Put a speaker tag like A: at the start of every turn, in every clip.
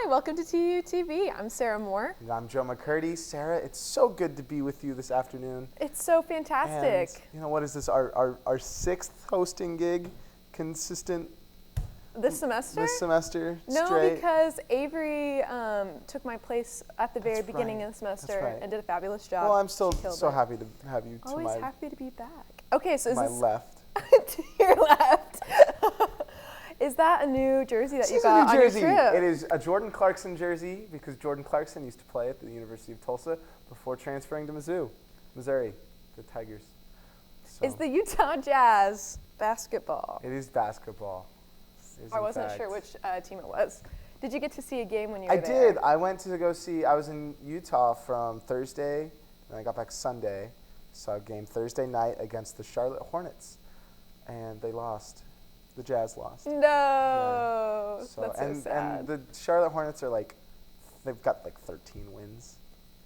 A: welcome to TUTV. I'm Sarah Moore.
B: And I'm Joe McCurdy. Sarah, it's so good to be with you this afternoon.
A: It's so fantastic.
B: And, you know, what is this, our sixth hosting gig consistent?
A: This semester?
B: This semester
A: No,
B: straight?
A: because Avery took my place at the very
B: That's
A: beginning
B: right.
A: of the semester
B: That's right.
A: and did a fabulous job.
B: Well, I'm still
A: She killed
B: so
A: it.
B: happy to have you to
A: Always
B: my,
A: happy to be back. Okay, so is
B: my
A: this
B: left.
A: to your left? Is that a new jersey that
B: This
A: you
B: is a
A: got
B: new
A: on your
B: jersey.
A: trip?
B: It is a Jordan Clarkson jersey because Jordan Clarkson used to play at the University of Tulsa before transferring to Missouri, the Tigers. So
A: Is the Utah Jazz basketball?
B: it is basketball. It is
A: I
B: in
A: wasn't
B: fact.
A: sure which team it was. Did you get to see a game when you were
B: I
A: there?
B: did. I went to go see, I was in Utah from Thursday, and I got back Sunday. Saw a game Thursday night against the Charlotte Hornets, and they lost. The Jazz lost.
A: No,
B: Yeah.
A: that's so
B: and,
A: sad.
B: And the Charlotte Hornets are they've got 13 wins.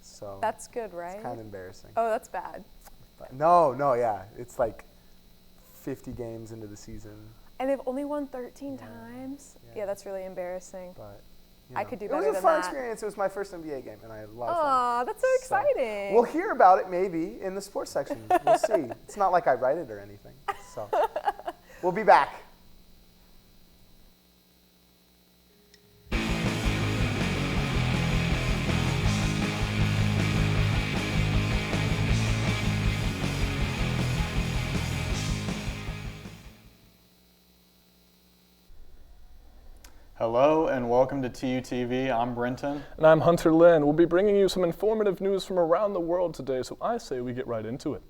B: So
A: That's good, right?
B: it's kind of embarrassing.
A: Oh, that's bad.
B: But no, yeah. It's 50 games into the season.
A: And they've only won 13
B: Yeah.
A: times?
B: Yeah.
A: Yeah, that's really embarrassing.
B: But
A: I could do
B: It
A: better
B: was a
A: than
B: fun
A: that.
B: experience. It was my first NBA game, and I had a lot of fun.
A: Aw, that's so exciting.
B: We'll hear about it maybe in the sports section. We'll see. It's not like I write it or anything. So we'll be back.
C: Hello and welcome to TUTV. I'm Brenton.
D: And I'm Hunter Lynn. We'll be bringing you some informative news from around the world today, so I say we get right into it.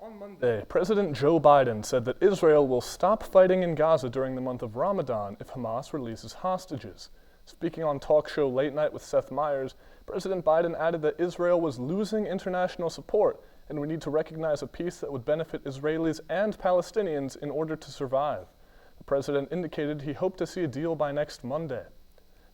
D: On Monday, President Joe Biden said that Israel will stop fighting in Gaza during the month of Ramadan if Hamas releases hostages. Speaking on talk show Late Night with Seth Meyers, President Biden added that Israel was losing international support and we need to recognize a peace that would benefit Israelis and Palestinians in order to survive. The president indicated he hoped to see a deal by next Monday.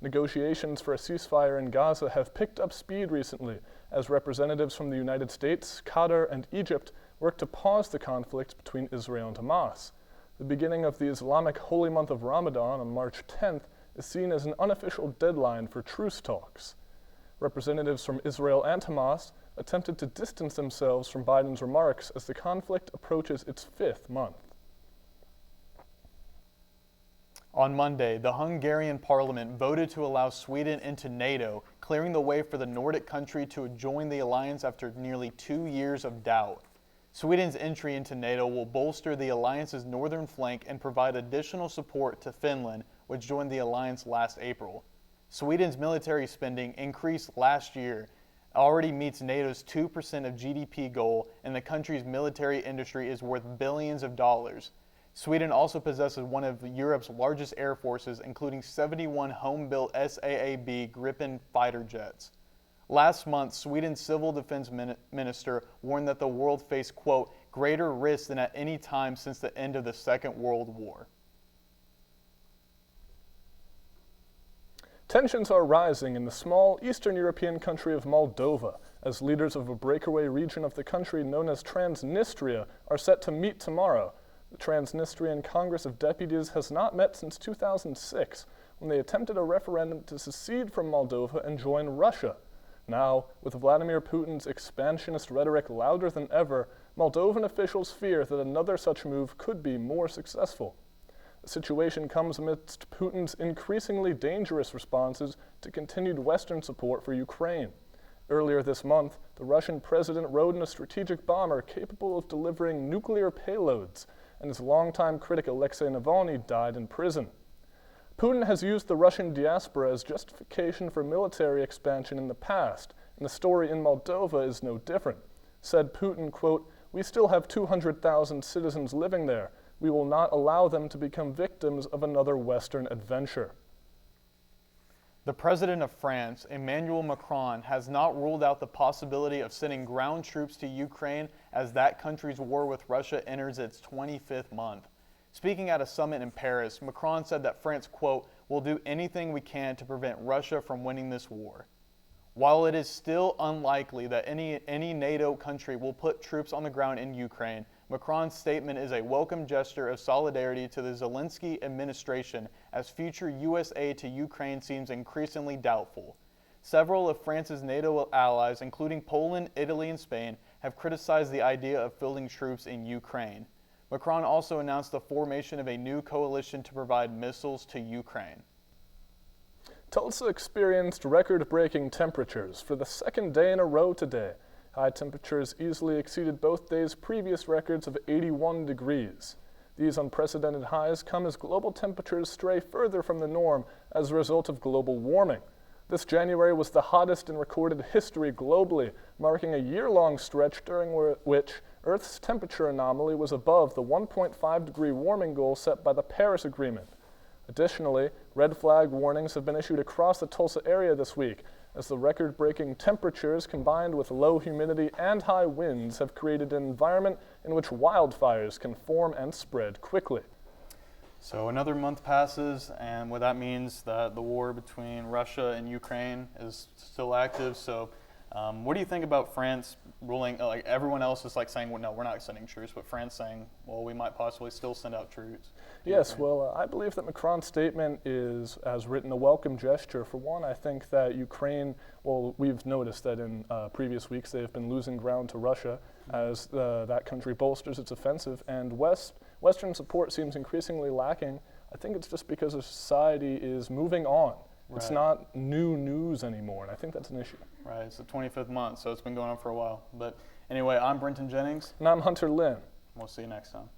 D: Negotiations for a ceasefire in Gaza have picked up speed recently as representatives from the United States, Qatar, and Egypt work to pause the conflict between Israel and Hamas. The beginning of the Islamic holy month of Ramadan on March 10th is seen as an unofficial deadline for truce talks. Representatives from Israel and Hamas attempted to distance themselves from Biden's remarks as the conflict approaches its 5th month.
C: On Monday, the Hungarian parliament voted to allow Sweden into NATO, clearing the way for the Nordic country to join the alliance after nearly 2 years of doubt. Sweden's entry into NATO will bolster the alliance's northern flank and provide additional support to Finland, which joined the alliance last April. Sweden's military spending increased last year, already meets NATO's 2% of GDP goal, and the country's military industry is worth billions of dollars. Sweden also possesses one of Europe's largest air forces, including 71 home-built SAAB Gripen fighter jets. Last month, Sweden's civil defense minister warned that the world faced, quote, greater risks than at any time since the end of the Second World War.
D: Tensions are rising in the small Eastern European country of Moldova as leaders of a breakaway region of the country known as Transnistria are set to meet tomorrow. The Transnistrian Congress of Deputies has not met since 2006 when they attempted a referendum to secede from Moldova and join Russia. Now, with Vladimir Putin's expansionist rhetoric louder than ever, Moldovan officials fear that another such move could be more successful. The situation comes amidst Putin's increasingly dangerous responses to continued Western support for Ukraine. Earlier this month, the Russian president rode in a strategic bomber capable of delivering nuclear payloads, and his longtime critic Alexei Navalny died in prison. Putin has used the Russian diaspora as justification for military expansion in the past, and the story in Moldova is no different. Said Putin, quote, "We still have 200,000 citizens living there. We will not allow them to become victims of another Western adventure."
C: The president of France, Emmanuel Macron, has not ruled out the possibility of sending ground troops to Ukraine as that country's war with Russia enters its 25th month. Speaking at a summit in Paris, Macron said that France, quote, will do anything we can to prevent Russia from winning this war. While it is still unlikely that any NATO country will put troops on the ground in Ukraine, Macron's statement is a welcome gesture of solidarity to the Zelensky administration as future U.S. aid to Ukraine seems increasingly doubtful. Several of France's NATO allies, including Poland, Italy, and Spain, have criticized the idea of fielding troops in Ukraine. Macron also announced the formation of a new coalition to provide missiles to Ukraine.
D: Tulsa experienced record-breaking temperatures for the second day in a row today. High temperatures easily exceeded both days' previous records of 81 degrees. These unprecedented highs come as global temperatures stray further from the norm as a result of global warming. This January was the hottest in recorded history globally, marking a year-long stretch during which Earth's temperature anomaly was above the 1.5-degree warming goal set by the Paris Agreement. Additionally, red flag warnings have been issued across the Tulsa area this week, as the record-breaking temperatures combined with low humidity and high winds have created an environment in which wildfires can form and spread quickly.
C: So another month passes, and what that means that the war between Russia and Ukraine is still active. So what do you think about France ruling, like everyone else is like saying, well, no, we're not sending troops, but France saying, well, we might possibly still send out troops?
D: Yes, well, I believe that Macron's statement is, as written, a welcome gesture. For one, I think that Ukraine, well, we've noticed that in previous weeks they have been losing ground to Russia as that country bolsters its offensive, and Western support seems increasingly lacking. I think it's just because the society is moving on. Right. It's not new news anymore, and I think that's an issue.
C: Right, it's the 25th month, so it's been going on for a while. But anyway, I'm Brenton Jennings.
D: And I'm Hunter Lynn.
C: We'll see you next time.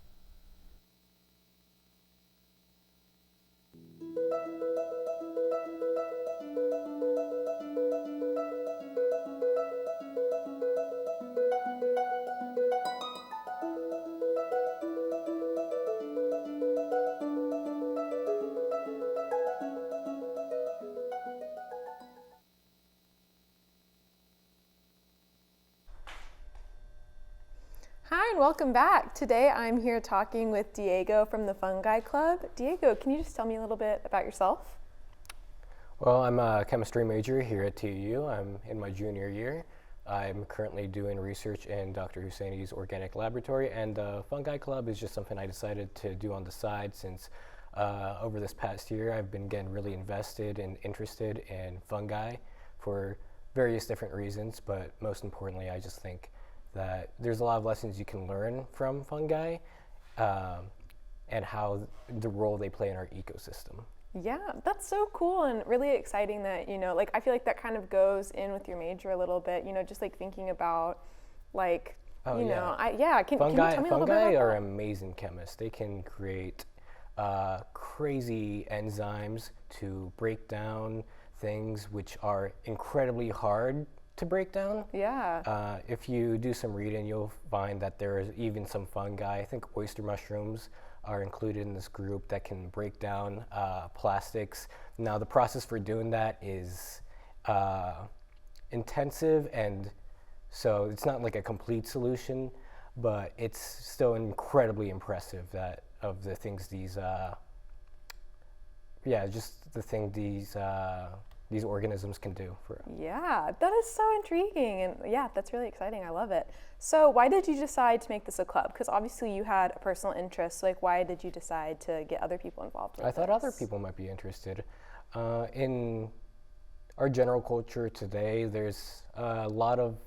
A: Hi and welcome back. Today I'm here talking with Diego from the Fungi Club. Diego, can you just tell me a little bit about yourself?
E: Well, I'm a chemistry major here at TU. I'm in my junior year. I'm currently doing research in Dr. Husseini's organic laboratory, and the Fungi Club is just something I decided to do on the side since over this past year I've been getting really invested and interested in fungi for various different reasons, but most importantly I just think that there's a lot of lessons you can learn from fungi and how the role they play in our ecosystem.
A: Yeah, that's so cool and really exciting that, like I feel like that kind of goes in with your major a little bit, just like thinking about like, can you tell me a little bit about that?
E: Fungi are amazing chemists. They can create crazy enzymes to break down things which are incredibly hard to break down.
A: Yeah.
E: If you do some reading, you'll find that there is even some fungi. I think oyster mushrooms are included in this group that can break down plastics. Now, the process for doing that is intensive, and so it's not like a complete solution, but it's still incredibly impressive that of the things these these organisms can do for.
A: Yeah, that is so intriguing, and yeah, that's really exciting. I love it. So why did you decide to make this a club? Because obviously you had a personal interest. So like, why did you decide to get other people involved with
E: I thought
A: this?
E: other people might be interested. In our general culture today, there's a lot of,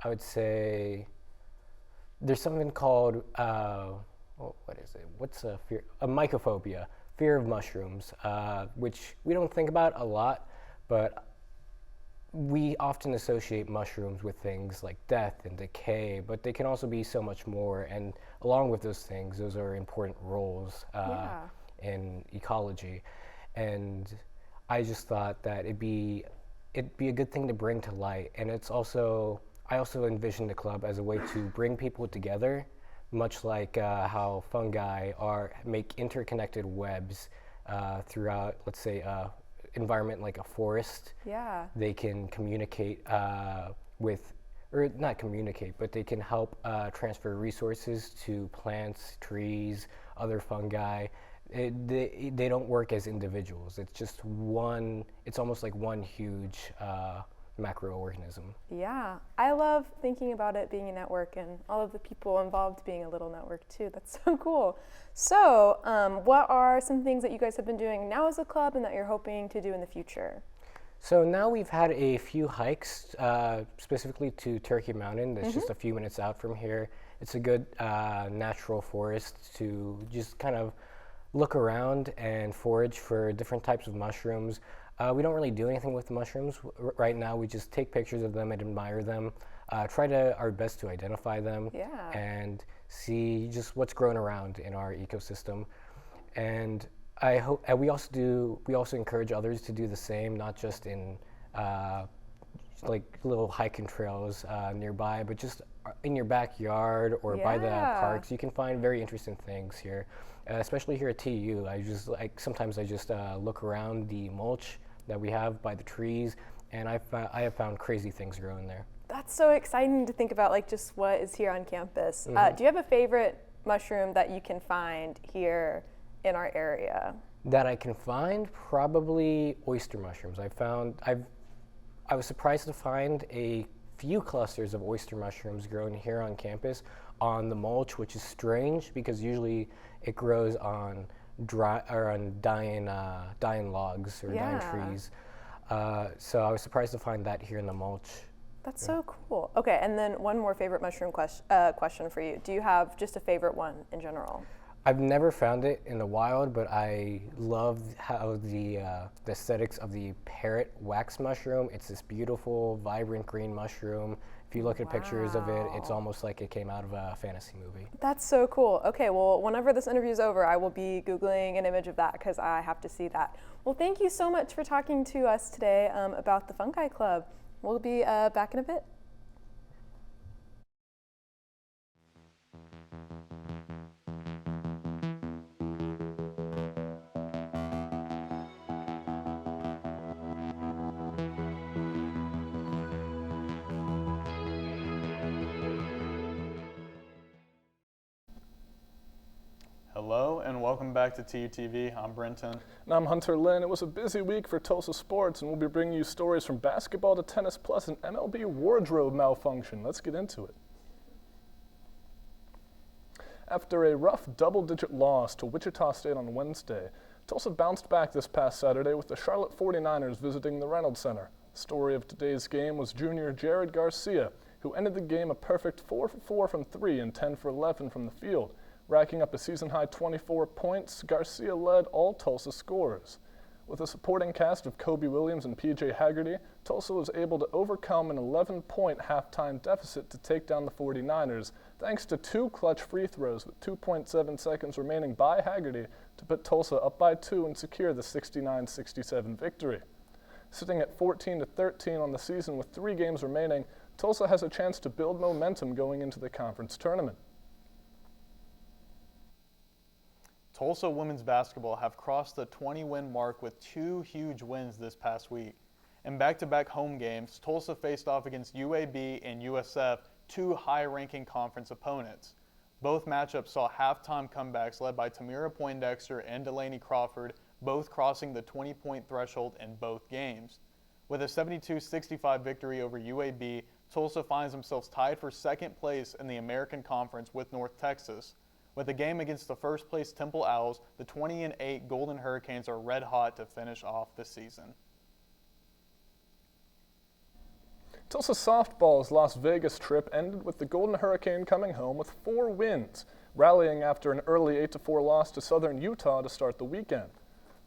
E: I would say, there's something called, what is it? What's a fear? A mycophobia, fear of mushrooms, which we don't think about a lot. But we often associate mushrooms with things like death and decay, but they can also be so much more. And along with those things, those are important roles in ecology. And I just thought that it'd be a good thing to bring to light. And I also envisioned the club as a way to bring people together, much like how fungi make interconnected webs throughout, let's say, environment like a forest.
A: Yeah.
E: They can communicate not communicate, but they can help transfer resources to plants, trees, other fungi. They don't work as individuals. It's just it's almost like one huge macroorganism.
A: Yeah, I love thinking about it being a network and all of the people involved being a little network too. That's so cool. So, what are some things that you guys have been doing now as a club and that you're hoping to do in the future?
E: So now we've had a few hikes, specifically to Turkey Mountain. That's just a few minutes out from here. It's a good natural forest to just kind of look around and forage for different types of mushrooms. We don't really do anything with the mushrooms right now. We just take pictures of them and admire them, try our best to identify them, and see just what's growing around in our ecosystem. And I hope we also encourage others to do the same, not just in like little hiking trails nearby, but just in your backyard or by the parks. You can find very interesting things here, especially here at TU. Sometimes I just look around the mulch that we have by the trees, and I have found crazy things growing there.
A: That's so exciting to think about, like just what is here on campus. Do you have a favorite mushroom that you can find here in our area?
E: That I can find? Probably oyster mushrooms. I was surprised to find a few clusters of oyster mushrooms grown here on campus on the mulch, which is strange because usually it grows on dying logs or dying trees. So I was surprised to find that here in the mulch.
A: That's so cool. Okay, and then one more favorite mushroom question for you. Do you have just a favorite one in general?
E: I've never found it in the wild, but I love how the aesthetics of the parrot wax mushroom. It's this beautiful, vibrant green mushroom. If you look at pictures of it, it's almost like it came out of a fantasy movie.
A: That's so cool. Okay, well, whenever this interview is over, I will be Googling an image of that because I have to see that. Well, thank you so much for talking to us today about the Fungi Club. We'll be back in a bit.
C: Hello and welcome back to TUTV. I'm Brenton.
D: And I'm Hunter Lynn. It was a busy week for Tulsa sports, and we'll be bringing you stories from basketball to tennis, plus an MLB wardrobe malfunction. Let's get into it. After a rough double-digit loss to Wichita State on Wednesday, Tulsa bounced back this past Saturday with the Charlotte 49ers visiting the Reynolds Center. The story of today's game was junior Jared Garcia, who ended the game a perfect 4 for 4 from 3 and 10 for 11 from the field. Racking up a season-high 24 points, Garcia led all Tulsa scorers. With a supporting cast of Kobe Williams and P.J. Haggerty, Tulsa was able to overcome an 11-point halftime deficit to take down the 49ers, thanks to 2 clutch free throws with 2.7 seconds remaining by Haggerty to put Tulsa up by 2 and secure the 69-67 victory. Sitting at 14-13 on the season with 3 games remaining, Tulsa has a chance to build momentum going into the conference tournament.
C: Tulsa women's basketball have crossed the 20-win mark with 2 huge wins this past week. In back-to-back home games, Tulsa faced off against UAB and USF, 2 high-ranking conference opponents. Both matchups saw halftime comebacks led by Tamira Poindexter and Delaney Crawford, both crossing the 20-point threshold in both games. With a 72-65 victory over UAB, Tulsa finds themselves tied for second place in the American Conference with North Texas. With a game against the first-place Temple Owls, the 20-8 Golden Hurricanes are red hot to finish off the season.
D: Tulsa Softball's Las Vegas trip ended with the Golden Hurricane coming home with 4 wins, rallying after an early 8-4 loss to Southern Utah to start the weekend.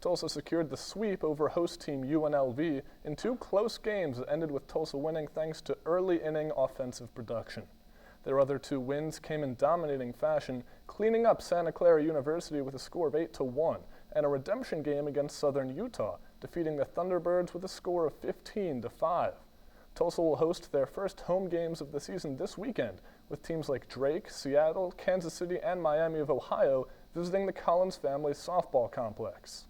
D: Tulsa secured the sweep over host team UNLV in 2 close games that ended with Tulsa winning thanks to early inning offensive production. Their other 2 wins came in dominating fashion, cleaning up Santa Clara University with a score of 8-1, and a redemption game against Southern Utah, defeating the Thunderbirds with a score of 15-5. Tulsa will host their first home games of the season this weekend, with teams like Drake, Seattle, Kansas City, and Miami of Ohio visiting the Collins family softball complex.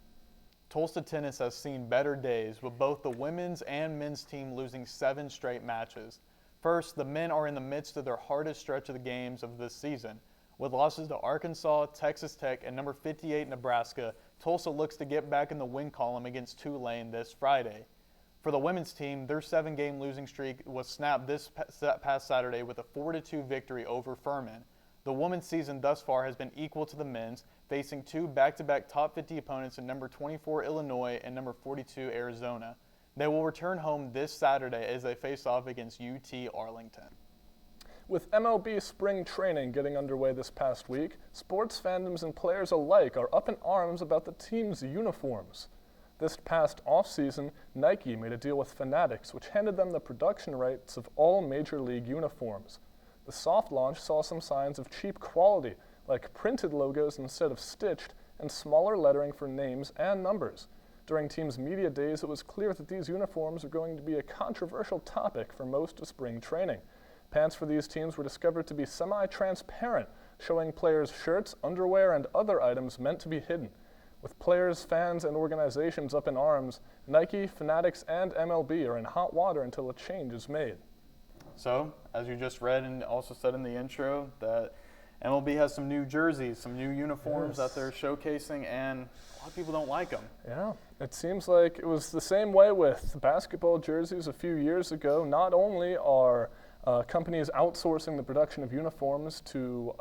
C: Tulsa tennis has seen better days, with both the women's and men's team losing 7 straight matches. First, the men are in the midst of their hardest stretch of the games of this season. With losses to Arkansas, Texas Tech, and number 58 Nebraska, Tulsa looks to get back in the win column against Tulane this Friday. For the women's team, their 7-game losing streak was snapped this past Saturday with a 4-2 victory over Furman. The women's season thus far has been equal to the men's, facing 2 back-to-back top 50 opponents in number 24 Illinois and number 42 Arizona. They will return home this Saturday as they face off against UT Arlington.
D: With MLB spring training getting underway this past week, sports fandoms and players alike are up in arms about the team's uniforms. This past off-season, Nike made a deal with Fanatics, which handed them the production rights of all Major League uniforms. The soft launch saw some signs of cheap quality, like printed logos instead of stitched, and smaller lettering for names and numbers. During teams' media days, it was clear that these uniforms are going to be a controversial topic for most of spring training. Pants for these teams were discovered to be semi-transparent, showing players' shirts, underwear, and other items meant to be hidden. With players, fans, and organizations up in arms, Nike, Fanatics, and MLB are in hot water until a change is made.
C: So, as you just read and also said in the intro, that MLB has some new jerseys, some new uniforms that they're showcasing, and a lot of people don't like them.
D: Yeah, it seems like it was the same way with basketball jerseys a few years ago. Not only are companies outsourcing the production of uniforms to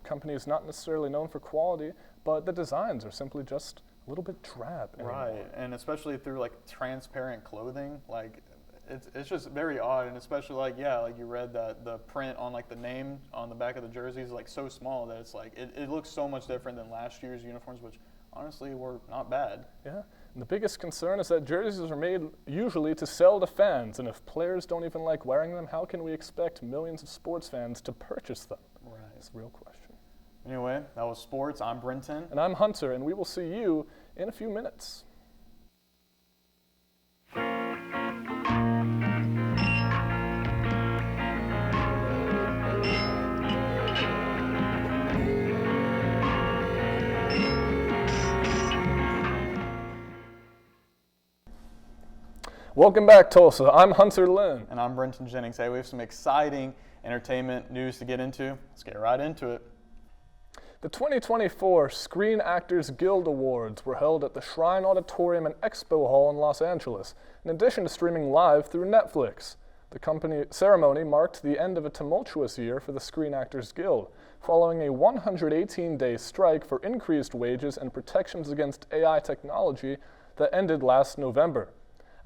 D: companies not necessarily known for quality, but the designs are simply just a little bit drab anymore.
C: Right, and especially through like transparent clothing, like it's just very odd, and especially like you read that the print on like the name on the back of the jersey is like so small that it's like it looks so much different than last year's uniforms, which honestly were not bad.
D: Yeah, and the biggest concern is that jerseys are made usually to sell to fans, and if players don't even like wearing them, how can we expect millions of sports fans to purchase them?
C: Right.
D: That's the real question.
C: Anyway, that was sports. I'm Brenton.
D: And I'm Hunter, and we will see you in a few minutes. Welcome back, Tulsa. I'm Hunter Lynn.
C: And I'm Brenton Jennings. Hey, we have some exciting entertainment news to get into. Let's get right into it.
D: The 2024 Screen Actors Guild Awards were held at the Shrine Auditorium and Expo Hall in Los Angeles, in addition to streaming live through Netflix. The ceremony marked the end of a tumultuous year for the Screen Actors Guild, following a 118-day strike for increased wages and protections against AI technology that ended last November.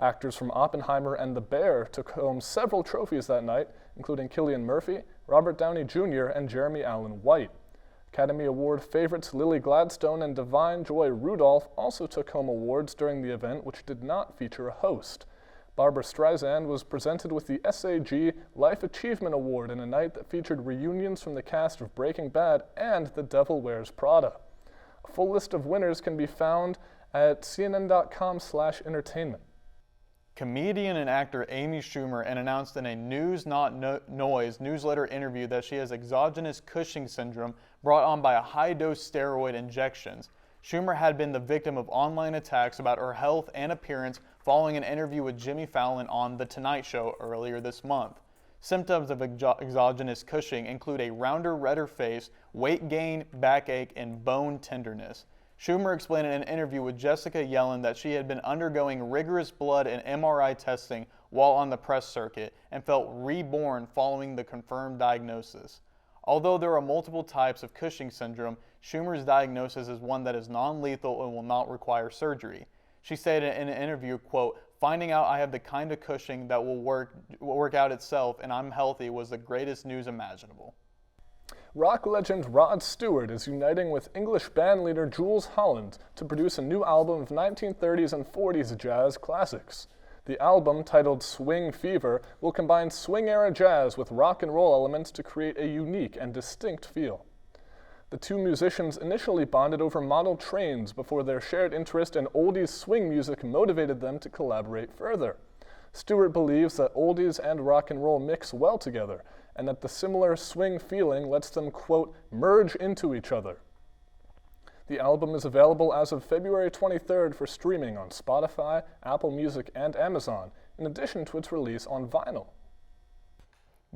D: Actors from Oppenheimer and The Bear took home several trophies that night, including Cillian Murphy, Robert Downey Jr., and Jeremy Allen White. Academy Award favorites Lily Gladstone and Divine Joy Rudolph also took home awards during the event, which did not feature a host. Barbra Streisand was presented with the SAG Life Achievement Award in a night that featured reunions from the cast of Breaking Bad and The Devil Wears Prada. A full list of winners can be found at cnn.com/entertainment.
C: Comedian and actor Amy Schumer announced in a News Not Noise newsletter interview that she has exogenous Cushing syndrome brought on by a high-dose steroid injections. Schumer had been the victim of online attacks about her health and appearance following an interview with Jimmy Fallon on The Tonight Show earlier this month. Symptoms of exogenous Cushing include a rounder, redder face, weight gain, backache, and bone tenderness. Schumer explained in an interview with Jessica Yellen that she had been undergoing rigorous blood and MRI testing while on the press circuit and felt reborn following the confirmed diagnosis. Although there are multiple types of Cushing syndrome, Schumer's diagnosis is one that is non-lethal and will not require surgery. She said in an interview, quote, "Finding out I have the kind of Cushing that will work out itself and I'm healthy was the greatest news imaginable."
D: Rock legend Rod Stewart is uniting with English bandleader Jools Holland to produce a new album of 1930s and 40s jazz classics. The album, titled Swing Fever, will combine swing-era jazz with rock and roll elements to create a unique and distinct feel. The two musicians initially bonded over model trains before their shared interest in oldies swing music motivated them to collaborate further. Stewart believes that oldies and rock and roll mix well together, and that the similar swing feeling lets them, quote, merge into each other. The album is available as of February 23rd for streaming on Spotify, Apple Music, and Amazon, in addition to its release on vinyl.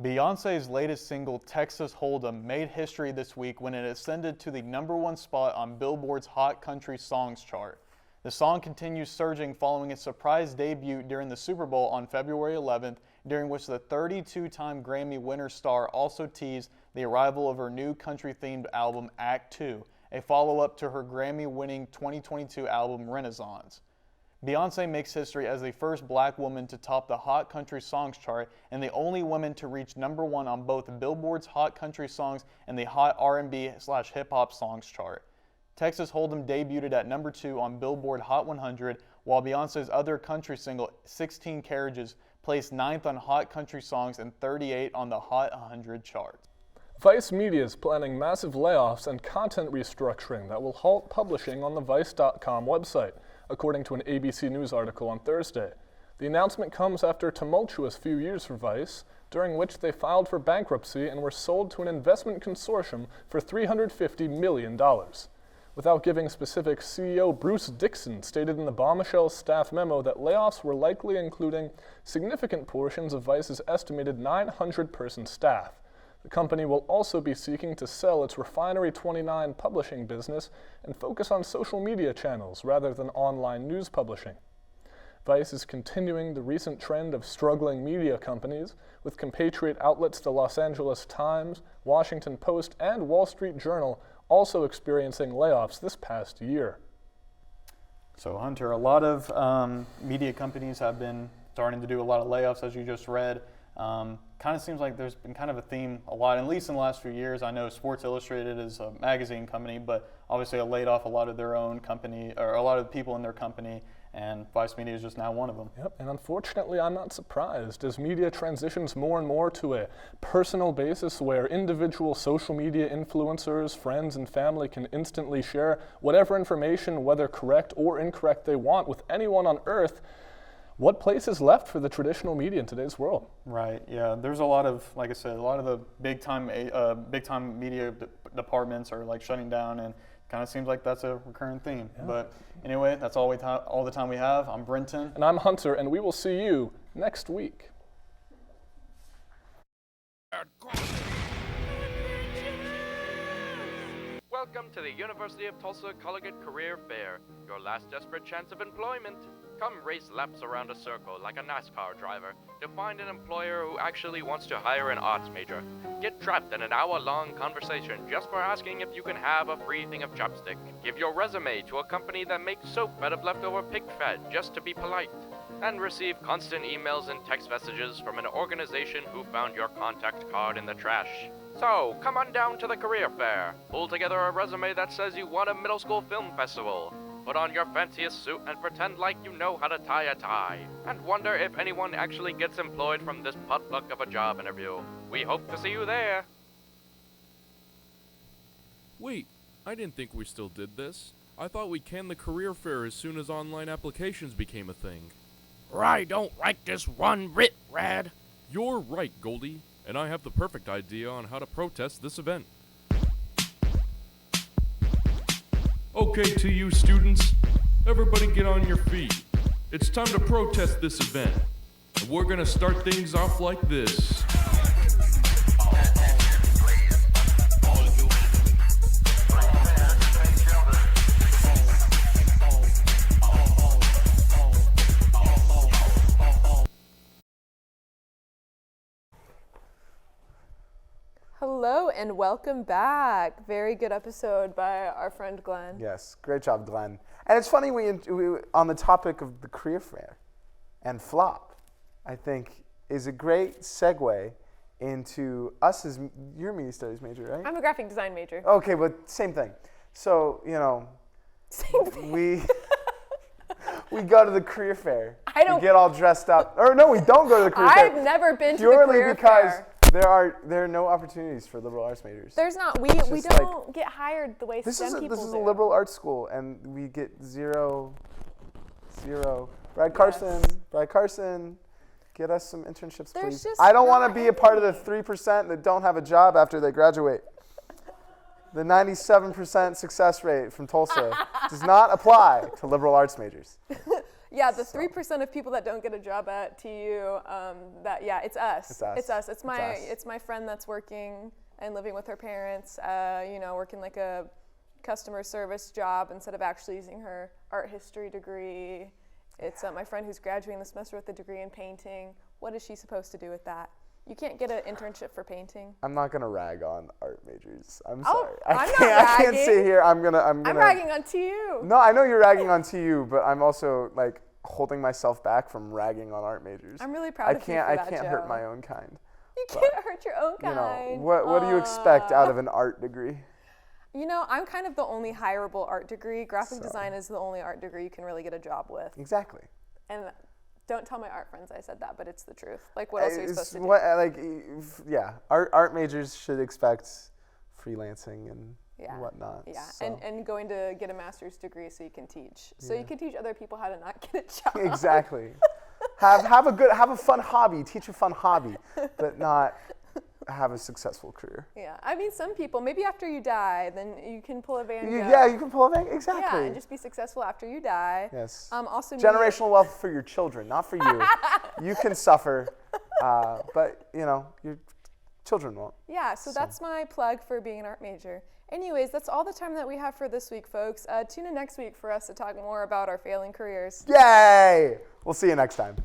C: Beyoncé's latest single, Texas Hold'em, made history this week when it ascended to the #1 spot on Billboard's Hot Country Songs chart. The song continues surging following its surprise debut during the Super Bowl on February 11th, during which the 32-time Grammy winner star also teased the arrival of her new country-themed album, Act 2, a follow-up to her Grammy-winning 2022 album, Renaissance. Beyoncé makes history as the first black woman to top the Hot Country Songs chart and the only woman to reach #1 on both Billboard's Hot Country Songs and the Hot R&B/Hip Hop Songs chart. Texas Hold'em debuted at #2 on Billboard Hot 100, while Beyoncé's other country single, 16 Carriages, placed 9th on Hot Country Songs and 38 on the Hot 100 chart.
D: Vice Media is planning massive layoffs and content restructuring that will halt publishing on the Vice.com website, according to an ABC News article on Thursday. The announcement comes after a tumultuous few years for Vice, during which they filed for bankruptcy and were sold to an investment consortium for $350 million. Without giving specifics, CEO Bruce Dixon stated in the bombshell staff memo that layoffs were likely including significant portions of Vice's estimated 900-person staff. The company will also be seeking to sell its Refinery 29 publishing business and focus on social media channels rather than online news publishing. Vice is continuing the recent trend of struggling media companies, with compatriot outlets the Los Angeles Times, Washington Post, and Wall Street Journal also experiencing layoffs this past year.
C: So Hunter, a lot of media companies have been starting to do a lot of layoffs, as you just read. Kind of seems like there's been kind of a theme a lot, at least in the last few years. I know Sports Illustrated is a magazine company, but obviously laid off a lot of their own company, or a lot of people in their company, and Vice Media is just now one of them.
D: Yep, and unfortunately, I'm not surprised as media transitions more and more to a personal basis where individual social media influencers, friends, and family can instantly share whatever information, whether correct or incorrect, they want with anyone on earth. What place is left for the traditional media in today's world?
C: Right. Yeah. There's a lot of, like I said, a lot of the big time media departments are like shutting down, and kind of seems like that's a recurring theme. Yeah. But anyway, that's all the time we have. I'm Brenton,
D: and I'm Hunter, and we will see you next week.
F: Welcome to the University of Tulsa Collegiate Career Fair, your last desperate chance of employment. Come race laps around a circle like a NASCAR driver to find an employer who actually wants to hire an arts major. Get trapped in an hour-long conversation just for asking if you can have a free thing of chapstick. Give your resume to a company that makes soap out of leftover pig fat just to be polite. And receive constant emails and text messages from an organization who found your contact card in the trash. So, come on down to the career fair. Pull together a resume that says you won a middle school film festival. Put on your fanciest suit and pretend like you know how to tie a tie. And wonder if anyone actually gets employed from this potluck of a job interview. We hope to see you there.
G: Wait, I didn't think we still did this. I thought we canned the career fair as soon as online applications became a thing.
F: I don't like this one bit, Rad.
G: You're right, Goldie, and I have the perfect idea on how to protest this event. Okay, TU students, everybody get on your feet. It's time to protest this event. And we're gonna start things off like this.
A: Hello and welcome back. Very good episode by our friend Glenn.
B: Yes, great job, Glenn. And it's funny, we on the topic of the career fair and flop, I think is a great segue into us as, you're a media studies major, right?
A: I'm a graphic design major.
B: Okay, but same thing. So,
A: Same thing.
B: we go to the career fair.
A: I don't
B: We get all dressed up. Or no, we don't go to the career fair.
A: I've never been to the
B: Purely
A: career
B: because
A: fair.
B: there are no opportunities for liberal arts majors.
A: There's not. We
B: just
A: don't get hired the way
B: This
A: STEM
B: is
A: people
B: a
A: do.
B: liberal arts school, and we get zero. Brad Carson, get us some internships,
A: There's
B: please.
A: just
B: I don't want
A: not
B: to be a part of the 3% that don't have a job after they graduate. The 97% success rate from Tulsa does not apply to liberal arts majors.
A: Yeah, the 3% of people that don't get a job at TU. It's us.
B: It's us.
A: It's my friend that's working and living with her parents. Working like a customer service job instead of actually using her art history degree. It's my friend who's graduating this semester with a degree in painting. What is she supposed to do with that? You can't get an internship for painting.
B: I'm not gonna rag on art majors. I'm
A: Oh,
B: sorry.
A: I'm not
B: I can't
A: ragging.
B: sit here. I'm
A: I'm ragging on TU.
B: No, I know you're ragging on TU, but I'm also like holding myself back from ragging on art majors.
A: I'm really proud of you for
B: I
A: that,
B: can't
A: Joe.
B: hurt my own kind.
A: You can't hurt your own
B: You know,
A: kind.
B: what do you expect out of an art degree?
A: You know, I'm kind of the only hireable art degree. Graphic
B: So.
A: design is the only art degree you can really get a job with.
B: Exactly.
A: And don't tell my art friends I said that, but it's the truth. Like, what else are you supposed to do?
B: Art majors should expect freelancing and whatnot.
A: Yeah,
B: So.
A: and going to get a master's degree so you can teach. So you can teach other people how to not get a job.
B: Exactly. have a fun hobby. Teach a fun hobby, but not have a successful career.
A: Yeah, I mean, some people, maybe after you die, then you can pull a Van Gogh.
B: You can pull a Van. Exactly.
A: Yeah, and just be successful after you die.
B: Yes.
A: Also,
B: Generational wealth for your children, not for you. You can suffer, but your children won't.
A: Yeah, so that's my plug for being an art major. Anyways, that's all the time that we have for this week, folks. Tune in next week for us to talk more about our failing careers.
B: Yay! We'll see you next time.